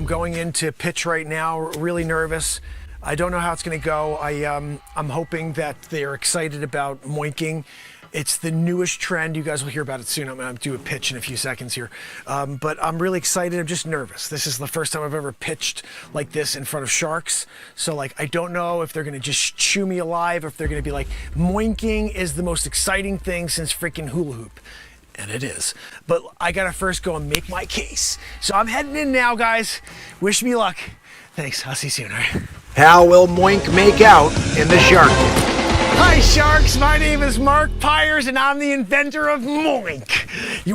I'm going into pitch right now, really nervous. I don't know how it's going to go. I'm hoping that they're excited about moinking. It's the newest trend. You guys will hear about it soon. I'm going to do a pitch in a few seconds here. But I'm really excited. I'm just nervous. This is the first time I've ever pitched like this in front of sharks. So like, I don't know if they're going to just chew me alive or if they're going to be like, moinking is the most exciting thing since freaking hula hoop. And it is. But I got to first go and make my case. So I'm heading in now, guys. Wish me luck. Thanks. I'll see you soon, all right? How will Moink make out in the shark tank? Hi sharks, my name is Mark Pires and I'm the inventor of Moink.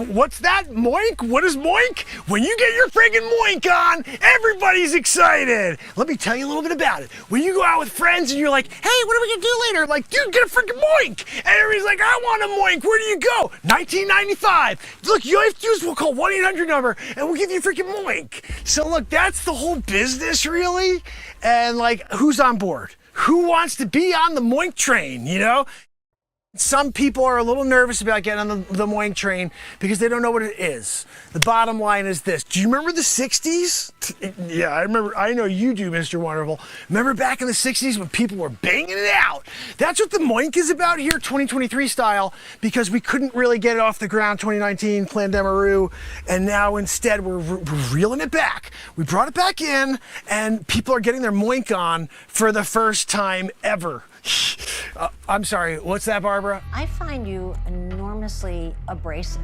What's that? Moink? What is Moink? When you get your friggin' Moink on, everybody's excited. Let me tell you a little bit about it. When you go out with friends and you're like, hey, what are we gonna do later? Like, dude, get a friggin' Moink. And everybody's like, I want a Moink. Where do you go? $19.95. Look, you have to do is we'll call 1-800 number and we'll give you a freaking Moink. So look, that's the whole business really. And like, who's on board? Who wants to be on the Moink train, you know? Some people are a little nervous about getting on the Moink train because they don't know what it is. The bottom line is this. Do you remember the 60s? Yeah, I remember. I know you do, Mr. Wonderful. Remember back in the 60s when people were banging it out? That's what the Moink is about here, 2023 style, because we couldn't really get it off the ground 2019, Plan Demaroo, and now instead we're reeling it back. We brought it back in, and people are getting their Moink on for the first time ever. I'm sorry, what's that, Barbara? I find you enormously abrasive.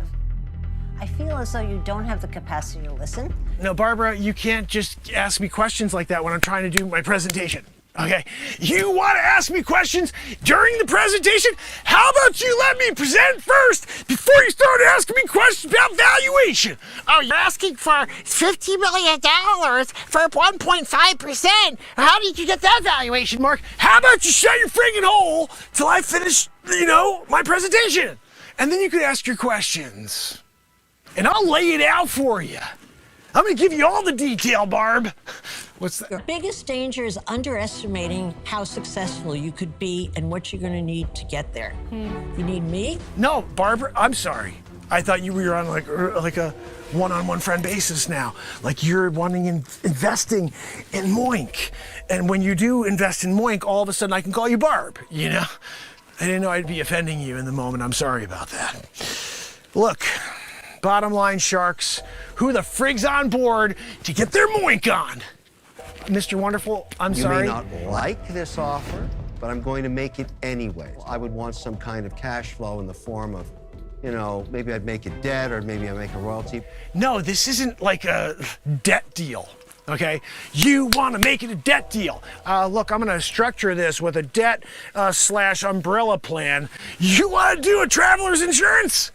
I feel as though you don't have the capacity to listen. No, Barbara, you can't just ask me questions like that when I'm trying to do my presentation. Okay, you want to ask me questions during the presentation? How about you let me present first before you start asking me questions about valuation? Oh, you're asking for $50 million for 1.5%. How did you get that valuation, Mark? How about you shut your friggin' hole till I finish, my presentation? And then you could ask your questions. And I'll lay it out for you. I'm gonna give you all the detail, Barb. What's that? Your biggest danger is underestimating how successful you could be and what you're gonna need to get there. You need me? No, Barbara, I'm sorry. I thought you were on like a one-on-one friend basis now. Like you're investing in Moink. And when you do invest in Moink, all of a sudden I can call you Barb, you know? I didn't know I'd be offending you in the moment. I'm sorry about that. Look, bottom line, sharks, who the frig's on board to get their Moink on? Mr. Wonderful, I'm sorry. You may not like this offer, but I'm going to make it anyway. I would want some kind of cash flow in the form of, maybe I'd make it debt or maybe I'd make a royalty. No, this isn't like a debt deal, okay? You want to make it a debt deal. Look, I'm going to structure this with a debt slash umbrella plan. You want to do a traveler's insurance?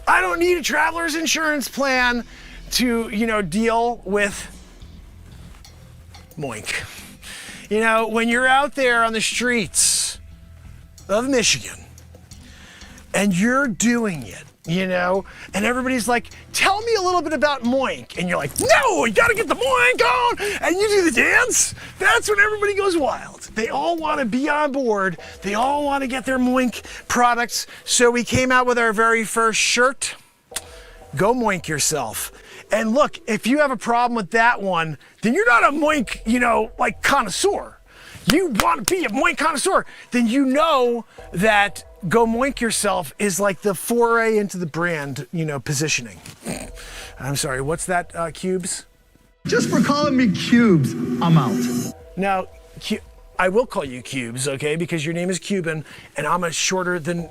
I don't need a traveler's insurance plan to, deal with Moink. When you're out there on the streets of Michigan and you're doing it, and everybody's like, tell me a little bit about Moink. And you're like, no, you gotta get the Moink on. And you do the dance. That's when everybody goes wild. They all wanna be on board. They all wanna get their Moink products. So we came out with our very first shirt. Go Moink Yourself. And look, if you have a problem with that one, then you're not a Moink, connoisseur. You want to be a Moink connoisseur, then you know that Go Moink Yourself is like the foray into the brand, positioning. I'm sorry, what's that, Cubes? Just for calling me Cubes, I'm out. Now, I will call you Cubes, okay? Because your name is Cuban, and I'm a shorter than,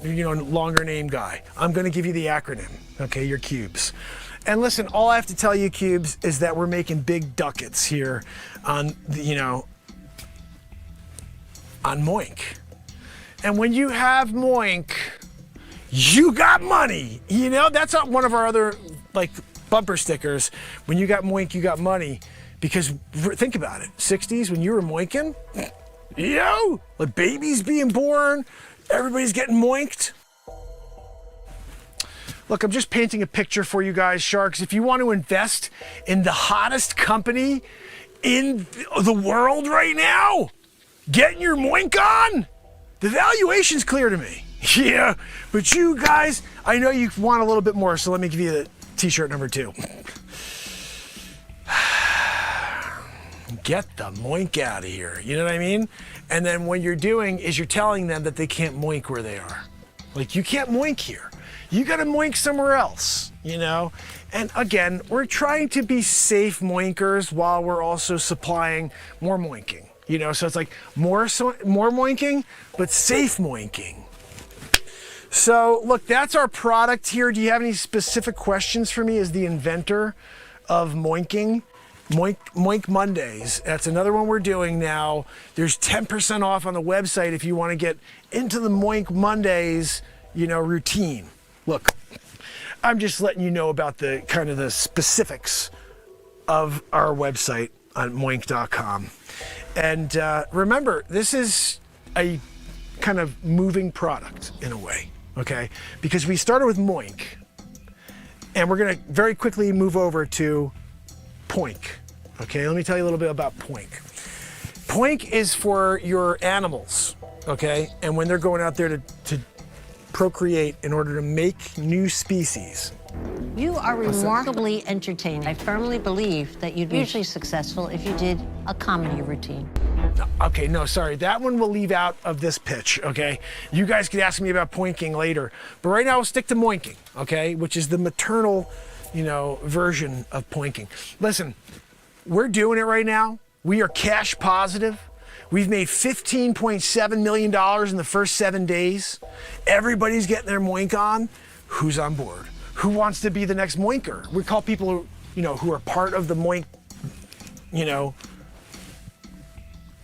longer name guy. I'm gonna give you the acronym, okay? You're Cubes. And listen, all I have to tell you, Cubes, is that we're making big ducats here on, on Moink. And when you have Moink, you got money. That's not one of our other, bumper stickers. When you got Moink, you got money. Because think about it, 60s, when you were moinking, like babies being born, everybody's getting moinked. Look, I'm just painting a picture for you guys, sharks. If you want to invest in the hottest company in the world right now, getting your Moink on, the valuation's clear to me. Yeah, but you guys, I know you want a little bit more, so let me give you the t-shirt number 2. get the moink out of here. You know what I mean? And then what you're doing is you're telling them that they can't moink where they are. Like, you can't moink here. You gotta moink somewhere else, you know? And again, we're trying to be safe moinkers while we're also supplying more moinking. You know, so it's like more moinking, but safe moinking. So look, that's our product here. Do you have any specific questions for me as the inventor of moinking? Moink Mondays. That's another one we're doing now. There's 10% off on the website if you want to get into the Moink Mondays, you know, routine. Look, I'm just letting you know about the kind of the specifics of our website on moink.com. And remember, this is a kind of moving product in a way, okay? Because we started with Moink, and we're gonna very quickly move over to Poink. Okay, let me tell you a little bit about Poink. Poink is for your animals, okay? And when they're going out there to procreate in order to make new species. You are remarkably entertaining. I firmly believe that you'd be hugely successful if you did a comedy routine. Okay, no, sorry. That one we'll leave out of this pitch, okay? You guys could ask me about poinking later. But right now, we'll stick to moinking, okay? Which is the maternal, you know, version of poinking. Listen, we're doing it right now. We are cash positive. We've made $15.7 million in the first 7 days. Everybody's getting their moink on. Who's on board? Who wants to be the next moinker? We call people who, you know, who are part of the moink, you know,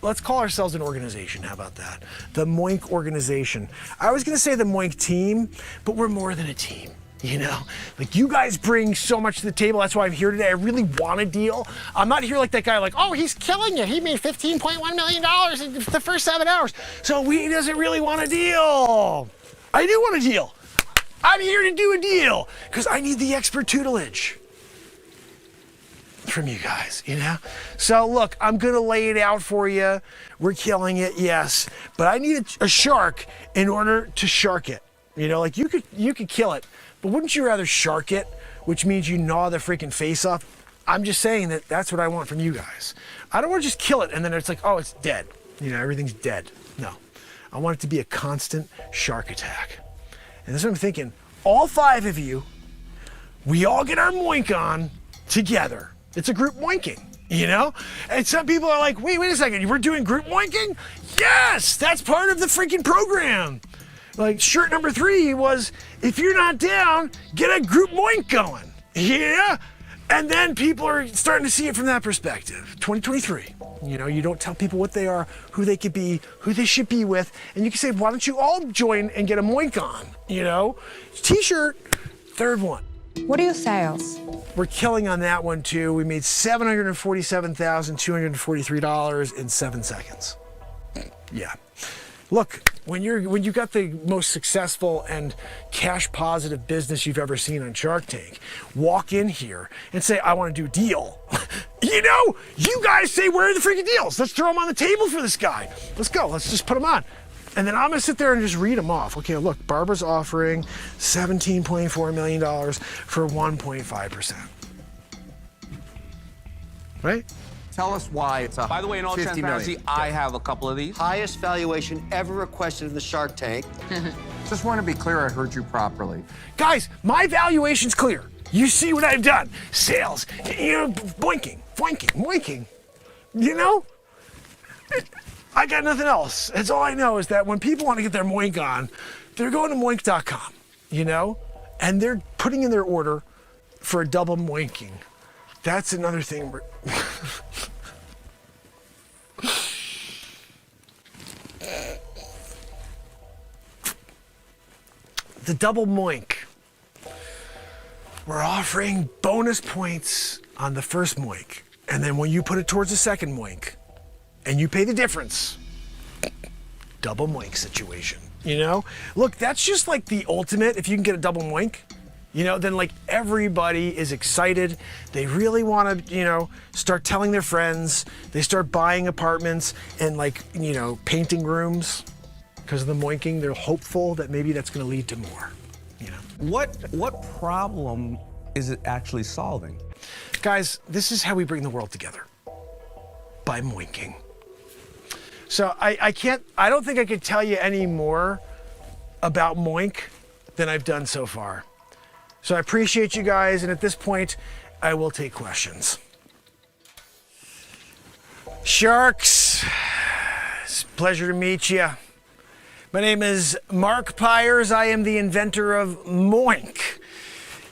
let's call ourselves an organization. How about that? The Moink organization. I was gonna say the Moink team, but we're more than a team. You know, like, you guys bring so much to the table. That's why I'm here today. I really want a deal. I'm not here like that guy, like, oh, he's killing you. He made $15.1 million in the first 7 hours. So he doesn't really want a deal. I do want a deal. I'm here to do a deal because I need the expert tutelage from you guys, you know? So look, I'm gonna lay it out for you. We're killing it, yes, but I need a shark in order to shark it. You know, like, you could kill it, but wouldn't you rather shark it, which means you gnaw the freaking face off? I'm just saying that that's what I want from you guys. I don't want to just kill it and then it's like, oh, it's dead. You know, everything's dead. No, I want it to be a constant shark attack. And that's what I'm thinking. All 5 of you, we all get our moink on together. It's a group moinking, you know? And some people are like, wait a second, we're doing group moinking? Yes, that's part of the freaking program. Like, shirt number 3 was, if you're not down, get a group moink going. Yeah? And then people are starting to see it from that perspective. 2023. You know, you don't tell people what they are, who they could be, who they should be with, and you can say, why don't you all join and get a moink on, you know? T-shirt, 3rd one. What are your sales? We're killing on that one too. We made $747,243 in 7 seconds. Yeah. Look, when you got the most successful and cash positive business you've ever seen on Shark Tank, walk in here and say, I want to do a deal. You know, you guys say, where are the freaking deals? Let's throw them on the table for this guy. Let's go, let's just put them on. And then I'm gonna sit there and just read them off. Okay, look, Barbara's offering $17.4 million for 1.5%. Right? Tell us why it's a By the way, in all 50 transparency, million. I have a couple of these. Highest valuation ever requested in the Shark Tank. Just want to be clear I heard you properly. Guys, my valuation's clear. You see what I've done. Sales, you know, moinking. You know? I got nothing else. That's all I know is that when people want to get their moink on, they're going to moink.com, you know? And they're putting in their order for a double moinking. That's another thing. The double moink. We're offering bonus points on the first moink. And then when you put it towards the second moink and you pay the difference, double moink situation, you know? Look, that's just like the ultimate. If you can get a double moink, you know, then like everybody is excited. They really want to, you know, start telling their friends. They start buying apartments and, like, you know, painting rooms because of the moinking. They're hopeful that maybe that's going to lead to more, you know. What problem is it actually solving? Guys, this is how we bring the world together. by moinking. So I don't think I could tell you any more about Moink than I've done so far. So I appreciate you guys, and at this point, I will take questions. Sharks, it's a pleasure to meet you. My name is Mark Pires. I am the inventor of Moink.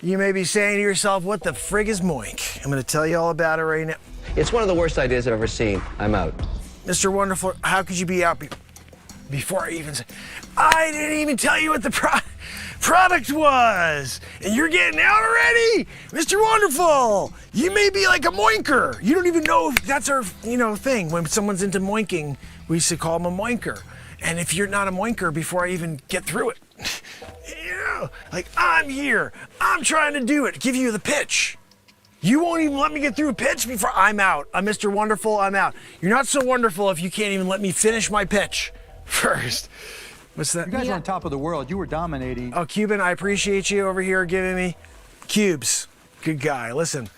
You may be saying to yourself, what the frig is Moink? I'm going to tell you all about it right now. It's one of the worst ideas I've ever seen. I'm out. Mr. Wonderful, how could you be out before I even said, I didn't even tell you what the product was, and you're getting out already? Mr. Wonderful, you may be like a moinker. You don't even know if that's our, thing. When someone's into moinking, we used to call them a moinker. And if you're not a moinker before I even get through it, like I'm here, I'm trying to do it, give you the pitch. You won't even let me get through a pitch before I'm out. I'm Mr. Wonderful, I'm out. You're not so wonderful if you can't even let me finish my pitch first. What's that? You guys are on top of the world. You were dominating. Oh, Cuban, I appreciate you over here giving me cubes. Good guy. Listen,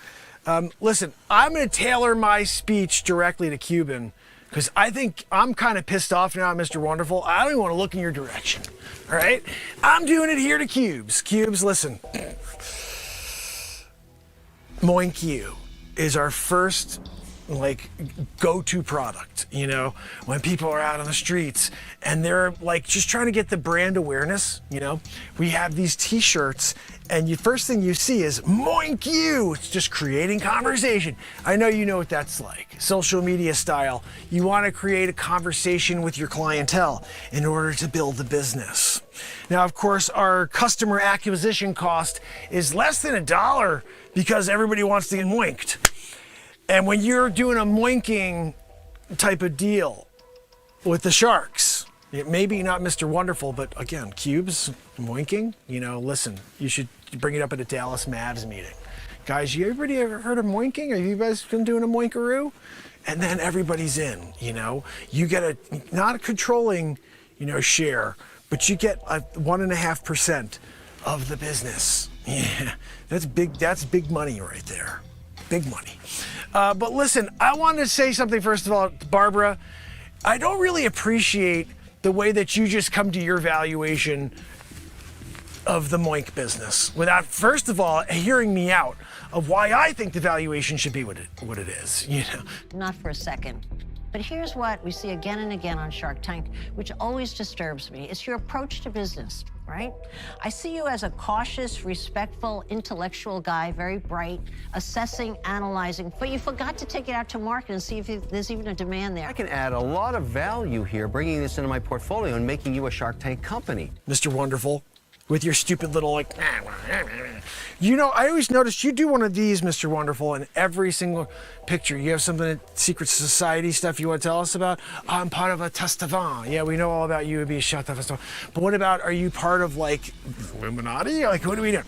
I'm going to tailor my speech directly to Cuban because I think I'm kind of pissed off now, Mr. Wonderful. I don't even want to look in your direction. All right? I'm doing it here to Cubes. Cubes, listen. Moink You is our first go-to product, when people are out on the streets and they're just trying to get the brand awareness, we have these t-shirts and the first thing you see is Moink You. It's just creating conversation. I know you know what that's like, social media style. You want to create a conversation with your clientele in order to build the business. Now, of course, our customer acquisition cost is less than $1 because everybody wants to get moinked. And when you're doing a moinking type of deal with the Sharks, maybe not Mr. Wonderful, but again, Cubes, moinking, listen, you should bring it up at a Dallas Mavs meeting. Guys, everybody ever heard of moinking? Have you guys been doing a moinkaroo? And then everybody's in, You get not a controlling, share, but you get 1.5% of the business. Yeah, that's big money right there. Big money. But listen, I wanted to say something first of all, Barbara. I don't really appreciate the way that you just come to your valuation of the Moink business without, first of all, hearing me out of why I think the valuation should be what it is. Not for a second. But here's what we see again and again on Shark Tank, which always disturbs me. It's your approach to business, right? I see you as a cautious, respectful, intellectual guy, very bright, assessing, analyzing, but you forgot to take it out to market and see if there's even a demand there. I can add a lot of value here, bringing this into my portfolio and making you a Shark Tank company. Mr. Wonderful, with your stupid little I always noticed you do one of these, Mr. Wonderful, in every single picture. You have something secret society stuff you want to tell us about? I'm part of a Testavan. Yeah, we know all about you. It'd be a shut up. But what about, are you part of Illuminati? What do we do?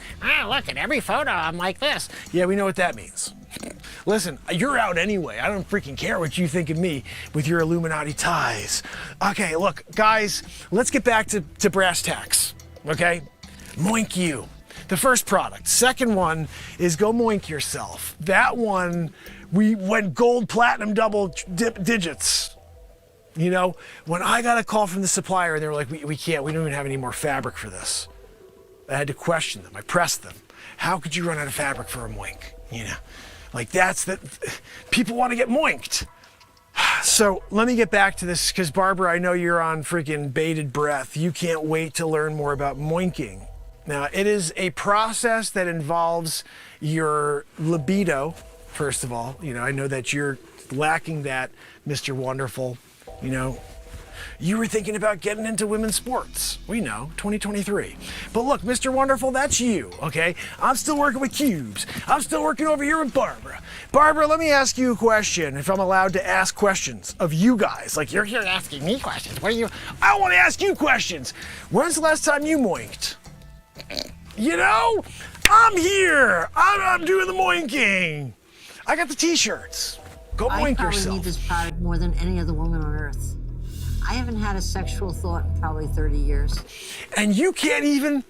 Look, in every photo, I'm like this. Yeah, we know what that means. Listen, you're out anyway. I don't freaking care what you think of me with your Illuminati ties. Okay, look, guys, let's get back to brass tacks. Okay? Moink You. The first product. Second one is go Moink Yourself. That one, we went gold, platinum, double digits. When I got a call from the supplier and they were like, we can't, we don't even have any more fabric for this. I had to question them. I pressed them. How could you run out of fabric for a Moink? People want to get moinked. So let me get back to this because Barbara, I know you're on freaking bated breath. You can't wait to learn more about moinking. Now, it is a process that involves your libido, first of all. I know that you're lacking that, Mr. Wonderful. You were thinking about getting into women's sports. We know, 2023. But look, Mr. Wonderful, that's you, okay? I'm still working with Cubes. I'm still working over here with Barbara. Barbara, let me ask you a question, if I'm allowed to ask questions of you guys. You're here asking me questions. I want to ask you questions. When's the last time you moinked? I'm here. I'm doing the moinking. I got the t-shirts. Go moink yourself. I probably need this product more than any other woman on earth. I haven't had a sexual thought in probably 30 years. And you can't even,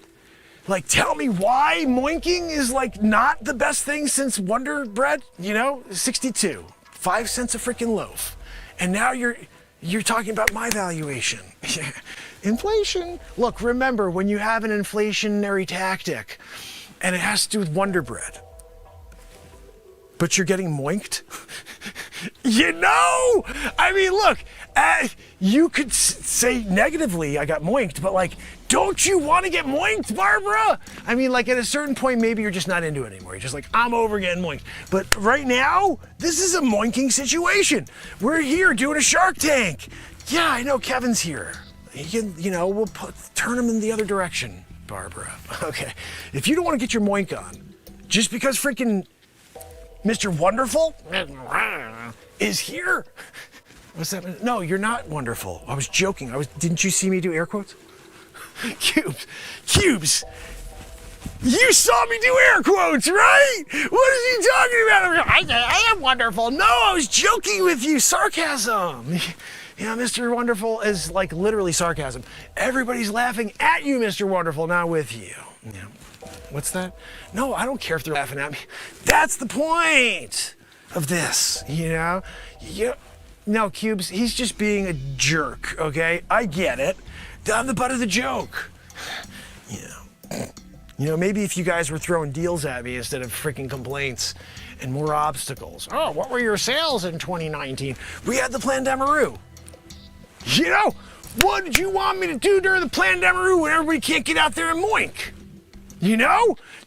tell me why moinking is, not the best thing since Wonder Bread? 62. 5 cents a freaking loaf. And now you're talking about my valuation. Inflation. Look, remember, when you have an inflationary tactic, and it has to do with Wonder Bread, but you're getting moinked? You know? I mean, look, you could say negatively, I got moinked, but like, don't you want to get moinked, Barbara? I mean, like at a certain point, maybe you're just not into it anymore. You're just like, I'm over getting moinked. But right now, this is a moinking situation. We're here doing a Shark Tank. Yeah, I know Kevin's here. He can, we'll turn him in the other direction, Barbara. Okay. If you don't want to get your moink on, just because freaking Mr. Wonderful is here. What's that? No, you're not wonderful. I was joking. Didn't you see me do air quotes? Cubes. You saw me do air quotes, right? What is he talking about? I am wonderful. No, I was joking with you. Sarcasm. Mr. Wonderful is like literally sarcasm. Everybody's laughing at you, Mr. Wonderful, not with you. Yeah. What's that? No, I don't care if they're laughing at me. That's the point of this, No, Cubes, he's just being a jerk, okay? I get it. I'm the butt of the joke. Maybe if you guys were throwing deals at me instead of freaking complaints and more obstacles. Oh, what were your sales in 2019? We had the Plandamaroo. What did you want me to do during the Plandamaroo when everybody can't get out there and moink?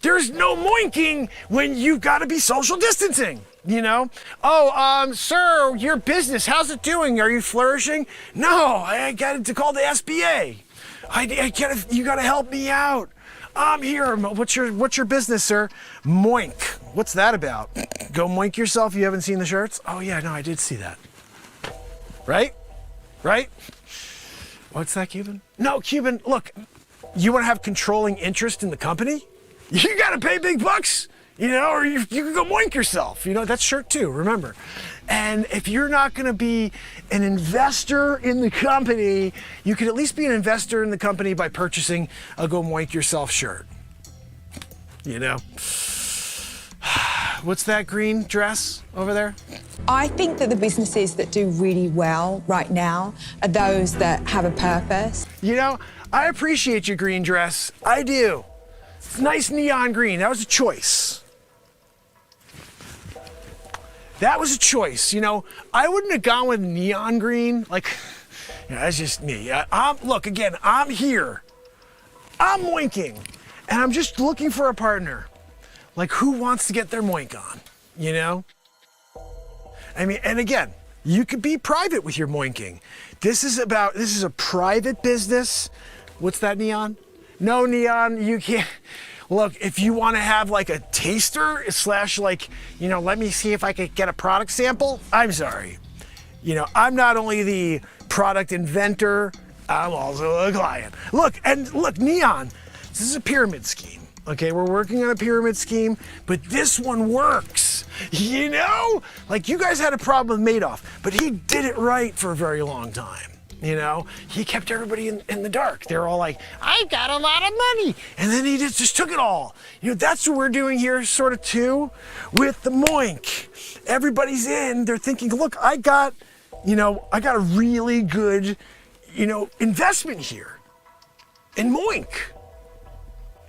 There's no moinking when you've got to be social distancing. Sir, your business, how's it doing? Are you flourishing? No, I got to call the SBA. You got to help me out. I'm here. What's your business, sir? Moink. What's that about? Go moink yourself. You haven't seen the shirts? Oh yeah, no, I did see that. Right? What's that, Cuban? No, Cuban, look, you want to have controlling interest in the company? You got to pay big bucks. Or you can go moink yourself. That's shirt too, remember. And if you're not going to be an investor in the company, you could at least be an investor in the company by purchasing a Go Moink Yourself shirt. What's that green dress over there? I think that the businesses that do really well right now are those that have a purpose. I appreciate your green dress. I do. It's nice neon green. That was a choice. That was a choice. I wouldn't have gone with neon green. That's just me. Look, again, I'm here. I'm moinking. And I'm just looking for a partner. Who wants to get their moink on? I mean, and again, you could be private with your moinking. This is a private business. What's that, neon? No, neon, you can't. Look, if you want to have a taster / let me see if I could get a product sample, I'm sorry. I'm not only the product inventor, I'm also a client. Look, neon, this is a pyramid scheme. Okay, we're working on a pyramid scheme, but this one works. You guys had a problem with Madoff, but he did it right for a very long time. He kept everybody in the dark. They're all like, I got a lot of money. And then he just took it all. That's what we're doing here sort of too with the moink. Everybody's in, they're thinking, look, I got a really good, investment here in moink.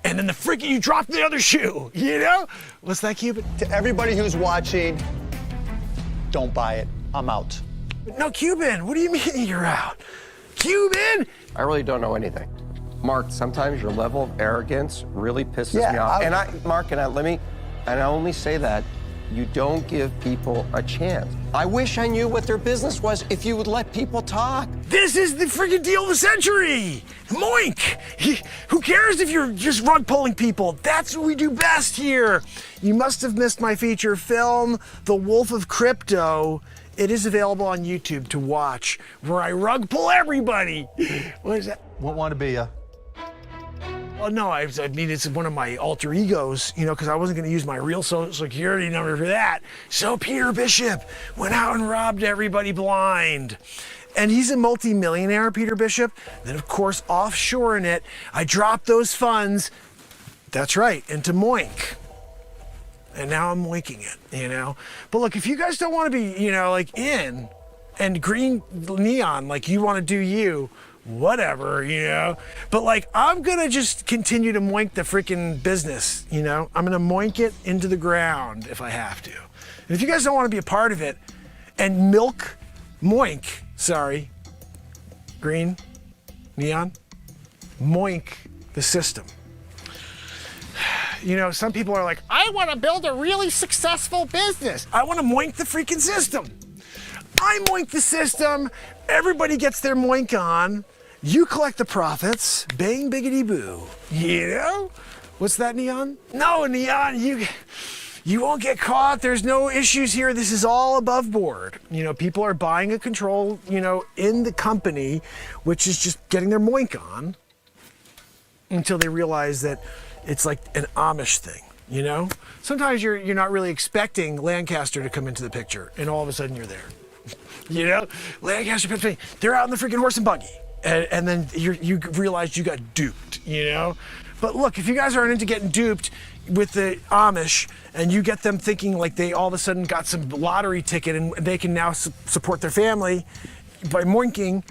And then you drop the other shoe, What's that, Cuban? To everybody who's watching, don't buy it. I'm out. No, Cuban, what do you mean you're out? Cuban! I really don't know anything. Mark, sometimes your level of arrogance really pisses me off. I only say that you don't give people a chance. I wish I knew what their business was if you would let people talk. This is the freaking deal of the century. Moink. Who cares if you're just rug pulling people? That's what we do best here. You must have missed my feature film, The Wolf of Crypto. It is available on YouTube to watch, where I rug pull everybody. What is that? Won't want to be ya. Well, no, I mean, it's one of my alter egos, because I wasn't going to use my real social security number for that. So Peter Bishop went out and robbed everybody blind. And he's a multi-millionaire, Peter Bishop. Then, of course, offshoring it, I dropped those funds, that's right, into Moink. and now I'm moinking it, you know? But look, if you guys don't want to be, you know, like in and green neon, like you want to do you, whatever, you know? But like, I'm gonna just continue to moink the freaking business, you know? I'm gonna moink it into the ground if I have to. And if you guys don't want to be a part of it and green, neon, moink the system. You know, some people are like, I want to build a really successful business. I want to moink the freaking system. I moink the system. Everybody gets their moink on. You collect the profits. Bang, biggity boo. You know? What's that, Neon? No, Neon, you won't get caught. There's no issues here. This is all above board. You know, people are buying a control, you know, in the company, which is just getting their moink on until they realize that it's like an Amish thing, you know? Sometimes you're not really expecting Lancaster to come into the picture, and all of a sudden you're there. You know? Lancaster, Pennsylvania, they're out in the freaking horse and buggy. And then you realize you got duped, you know? But look, if you guys aren't into getting duped with the Amish and you get them thinking like they all of a sudden got some lottery ticket and they can now support their family by moinking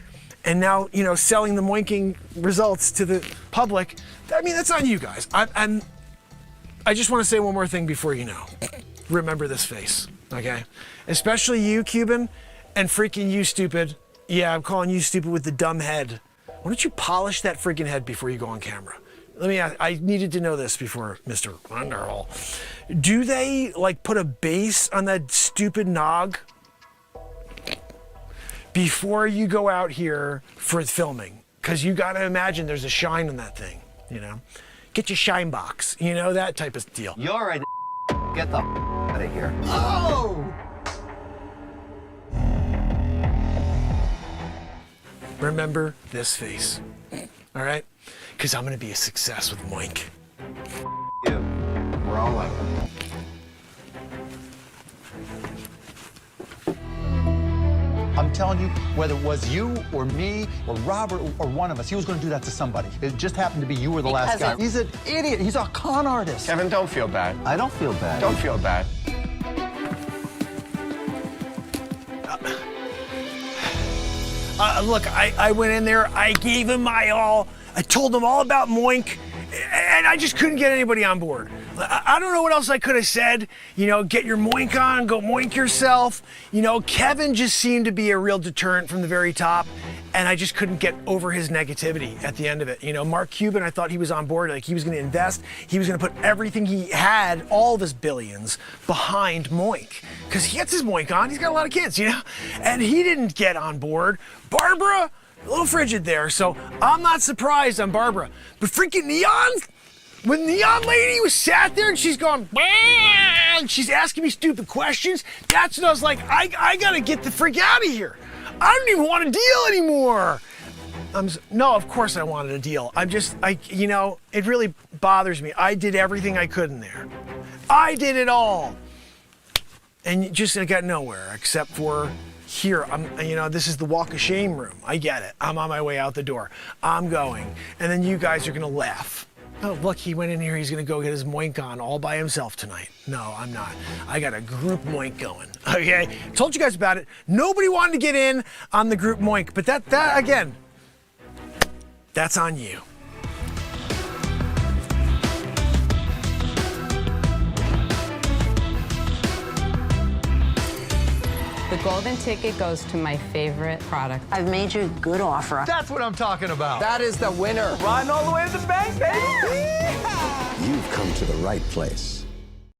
and now, you know, selling the moinking results to the public, I mean, that's on you guys. I just want to say one more thing before you know. Remember this face, okay? Especially you, Cuban, and freaking you, stupid. Yeah, I'm calling you stupid with the dumb head. Why don't you polish that freaking head before you go on camera? Let me ask, I needed to know this before Mr. Underhall. Do they like put a base on that stupid nog before you go out here for filming? Because you got to imagine there's a shine in that thing, you know? Get your shine box, you know, that type of deal. You're a get the out of here. Oh! Remember this face, all right? Because I'm going to be a success with Moink. You. We're all like I'm telling you, whether it was you or me or Robert or one of us, he was going to do that to somebody. It just happened to be you were the last guy. He's an idiot. He's a con artist. Kevin, don't feel bad. I don't feel bad. Don't feel bad. Look, I went in there, I gave him my all, I told him all about Moink, and I just couldn't get anybody on board. I don't know what else I could have said. You know, get your Moink on, go Moink yourself. You know, Kevin just seemed to be a real deterrent from the very top, and I just couldn't get over his negativity at the end of it. You know, Mark Cuban, I thought he was on board, like he was gonna invest, he was gonna put everything he had, all of his billions, behind Moink. Because he gets his Moink on, he's got a lot of kids, you know? And he didn't get on board. Barbara, a little frigid there, so I'm not surprised on Barbara. But freaking Neon, when Neon Lady was sat there and she's going, bah! And she's asking me stupid questions, that's when I was like, I gotta get the freak out of here. I don't even want to deal anymore. No, of course I wanted a deal. You know, it really bothers me. I did everything I could in there. I did it all. And I got nowhere except for here. You know, this is the walk of shame room. I get it. I'm on my way out the door. I'm going. And then you guys are gonna laugh. Oh, look, he went in here, he's gonna go get his Moink on all by himself tonight. No, I'm not. I got a group Moink going, okay? Told you guys about it. Nobody wanted to get in on the group Moink, but that again, that's on you. The golden ticket goes to my favorite product. I've made you a good offer. That's what I'm talking about. That is the winner. Riding all the way to the bank, baby. You've come to the right place.